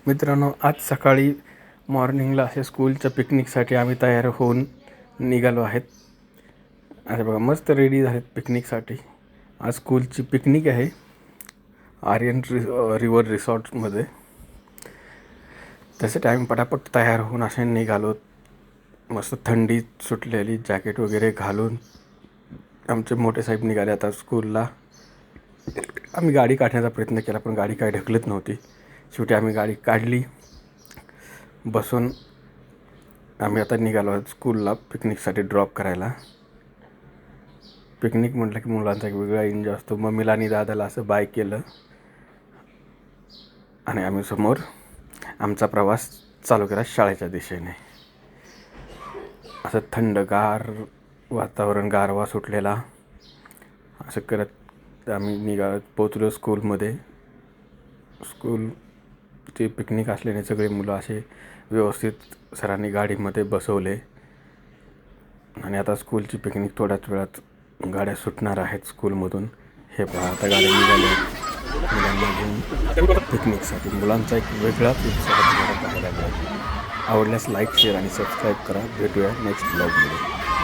मित्रांनो, आज सकाळी मॉर्निंगला असे स्कूलच्या पिकनिकसाठी आम्ही तयार होऊन निघालो आहेत. अरे बघा, मस्त रेडी झालेत पिकनिकसाठी. आज स्कूलची पिकनिक आहे आर्यन रिवर रिसॉर्टमध्ये. त्यासाठी आम्ही पटापट तयार होऊन असे निघालो. मस्त थंडी सुटलेली, जॅकेट वगैरे घालून आमचे मोठे साहेब निघाले आता स्कूलला. आम्ही गाडी काढण्याचा प्रयत्न केला, पण गाडी काही ढकलत नव्हती. शेवटी आम्ही गाडी काढली, बसून आम्ही आता निघालो आहोत स्कूलला पिकनिकसाठी ड्रॉप करायला. पिकनिक म्हटलं की मुलांचा एक वेगळा एन्जॉय असतो. मम्मीला आणि दादाला असं बाय केलं आणि आम्ही समोर आमचा प्रवास चालू केला शाळेच्या दिशेने. असं थंडगार वातावरण, गारवा सुटलेला, असं करत आम्ही पोचलो स्कूलमध्ये. स्कूलची पिकनिक असल्याने सगळे मुलं असे व्यवस्थित सरांनी गाडीमध्ये बसवले आणि आता स्कूलची पिकनिक थोड्याच वेळात गाड्या सुटणार आहेत स्कूलमधून. हे पहा, आता गाड्या निघाल्या मुलांना घेऊन पिकनिकसाठी. मुलांचा एक वेगळाच उत्साह तुम्हाला पाहायला मिळेल. आवडल्यास लाईक, शेअर आणि सबस्क्राईब करा. भेटूया नेक्स्ट ब्लॉगमध्ये.